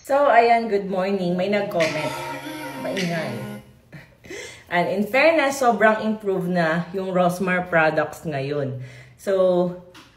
So, ayan, good morning. May nag-comment. Maingay. And in fairness, sobrang improve na yung Rosmar products ngayon. So,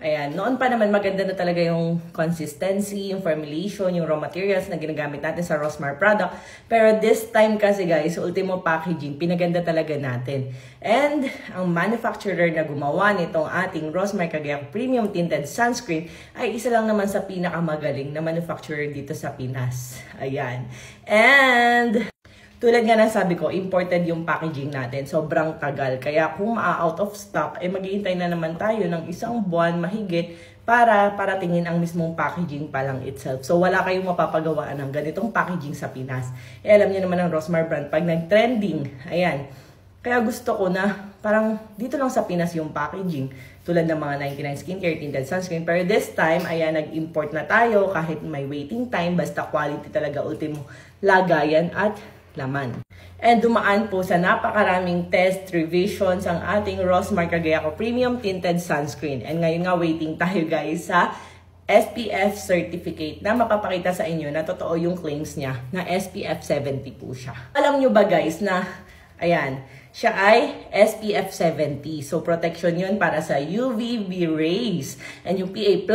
ayan, noon pa naman maganda na talaga yung consistency, yung formulation, yung raw materials na ginagamit natin sa Rosmar product. Pero this time kasi guys, ultimo packaging, pinaganda talaga natin. And ang manufacturer na gumawa nitong ating Rosmar Cagayaco Premium Tinted Sunscreen ay isa lang naman sa pinakamagaling na manufacturer dito sa Pinas. Ayan. And tulad nga ng sabi ko, imported yung packaging natin. Sobrang tagal. Kaya kung out of stock, maghihintay na naman tayo ng isang buwan mahigit para paratingin ang mismong packaging pa lang itself. So wala kayong mapapagawaan ng ganitong packaging sa Pinas. Alam niyo naman ang Rosmar brand, pag nag-trending, ayan. Kaya gusto ko na parang dito lang sa Pinas yung packaging. Tulad ng mga 99 Skincare Tinted Sunscreen. Pero this time, ayan, nag-import na tayo kahit may waiting time. Basta quality talaga, ultimo lagayan at laman. And dumaan po sa napakaraming test revisions ang ating Rosmar Cagayaco Premium Tinted Sunscreen. And ngayon nga waiting tayo guys sa SPF certificate na mapapakita sa inyo na totoo yung claims niya na SPF 70 po siya. Alam nyo ba guys na, ayan, siya ay SPF 70. So protection yun para sa UVB rays. And yung PA++++,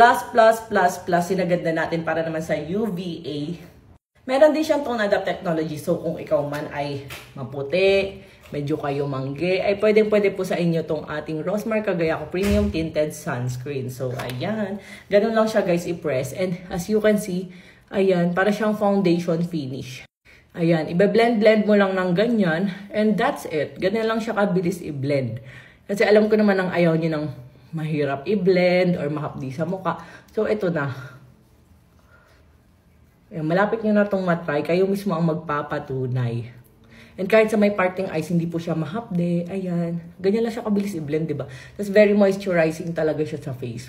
sinagad na natin para naman sa UVA. Meron din siyang tone adapt technology. So, kung ikaw man ay maputi, medyo kayo mangge, ay pwede po sa inyo tong ating Rosmar Cagayaco Premium Tinted Sunscreen. So, ayan. Ganun lang siya guys i-press. And as you can see, ayan, para siyang foundation finish. Ayan, ibe-blend mo lang ng ganyan. And that's it. Ganyan lang siya kabilis i-blend. Kasi alam ko naman ang ayaw niyo ng mahirap i-blend or mahapdi sa mukha. So, ito na. Malapit nyo na itong matry, kayo mismo ang magpapatunay. And kahit sa may parting eyes, hindi po siya mahapde. Ayan. Ganyan lang siya kabilis i-blend, diba? Tapos very moisturizing talaga siya sa face.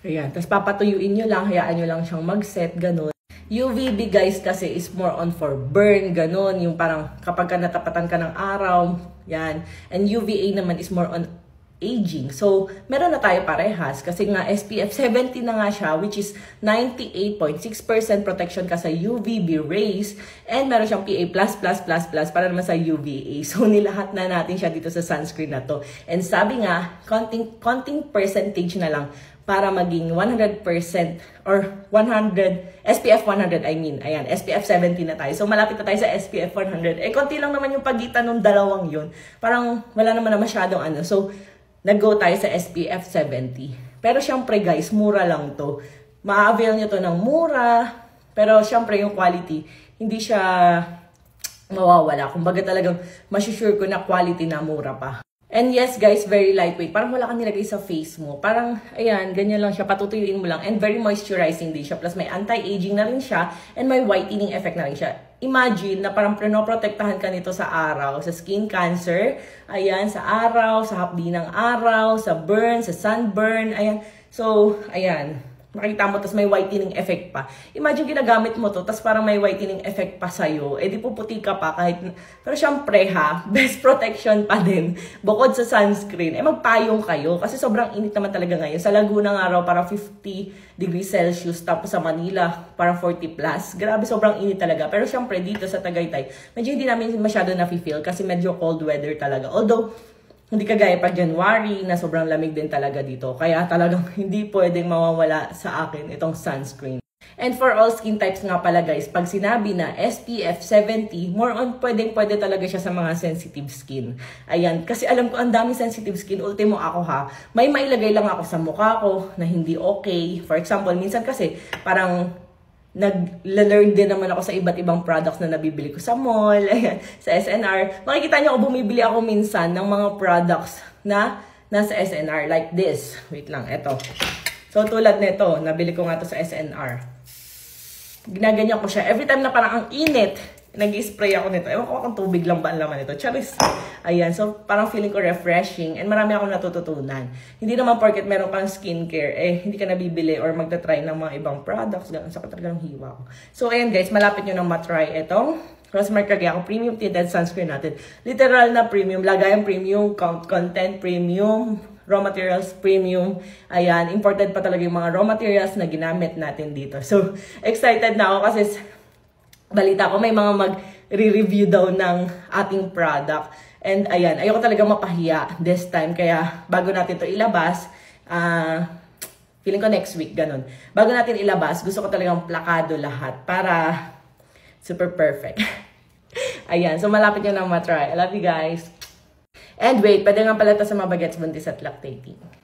Ayan. Tapos papatuyuin nyo lang, hayaan nyo lang siyang mag-set, ganun. UVB guys kasi is more on for burn, ganun. Yung parang kapag ka natapatan ka ng araw, yan. And UVA naman is more on aging. So, meron na tayo parehas kasi nga SPF 70 na nga siya which is 98.6% protection ka sa UVB rays and meron siyang PA++++ para naman sa UVA. So, nilahat na natin siya dito sa sunscreen na to. And sabi nga, konting percentage na lang para maging 100% or 100, SPF 100 I mean. Ayan, SPF 70 na tayo. So, malapit na tayo sa SPF 100. Konti lang naman yung pagitan ng dalawang yun. Parang wala naman na masyadong ano. So, nag-go tayo sa SPF 70. Pero syempre guys, mura lang to. Ma-avail nyo to ng mura. Pero syempre yung quality, hindi siya mawawala. Kumbaga talagang masusure ko na quality na mura pa. And yes guys, very lightweight. Parang wala kang nilagay sa face mo. Parang, ayan, ganyan lang siya. Patutuyuin mo lang. And very moisturizing din siya. Plus may anti-aging na rin siya. And may whitening effect na rin siya. Imagine na parang pinoprotektahan ka nito sa araw, sa skin cancer. Ayan, sa araw, sa hapdi ng araw, sa burn, sa sunburn. Ayan. So, ayan. Makita mo, tas may whitening effect pa. Imagine ginagamit mo to, tas parang may whitening effect pa sa'yo. Eh, di puputi ka pa kahit... Pero syempre ha, best protection pa din. Bukod sa sunscreen, eh magpayong kayo. Kasi sobrang init naman talaga ngayon. Sa Laguna nga raw, parang 50 degrees Celsius. Tapos sa Manila, parang 40 plus. Grabe, sobrang init talaga. Pero syempre, dito sa Tagaytay, medyo hindi namin masyado na-feel kasi medyo cold weather talaga. Although, hindi kagaya pa January na sobrang lamig din talaga dito. Kaya talagang hindi pwedeng mawawala sa akin itong sunscreen. And for all skin types nga pala guys, pag sinabi na SPF 70, more on pwede talaga siya sa mga sensitive skin. Ayan, kasi alam ko ang daming sensitive skin. Ultimo ako ha, may mailagay lang ako sa mukha ko na hindi okay. For example, minsan kasi parang nag-learn din naman ako sa iba't ibang products na nabibili ko sa mall, ayan, sa SNR. Makikita niyo ako bumibili ako minsan ng mga products na nasa SNR like this. Wait lang, eto. So tulad nito, nabili ko nga to sa SNR. Ginaganyan ko siya. Every time na parang ang init, nag-spray ako nito. Ewan ko kung tubig lang ba ang laman nito. Charis. Ayan. So, parang feeling ko refreshing. And marami akong natututunan. Hindi naman porket meron kang skincare, eh, hindi ka nabibili or magta-try ng mga ibang products. Ganun. Sakit talaga ng hiwa ko. So, ayan guys. Malapit nyo nang matry itong Rosmar Cagayaco Premium Tinted Sunscreen natin. Literal na premium. Lagayan premium. Content premium. raw materials, premium. Ayan, imported pa talaga yung mga raw materials na ginamit natin dito. So, excited na ako kasi balita ko may mga mag-re-review daw ng ating product. And ayan, ayoko talaga mapahiya this time. Kaya bago natin to ilabas, feeling ko next week, ganun. Bago natin ilabas, gusto ko talagang plakado lahat para super perfect. Ayan, so malapit nyo na matry. I love you guys. And wait, pwede nga pala ito sa mga bagets, buntis at lactating.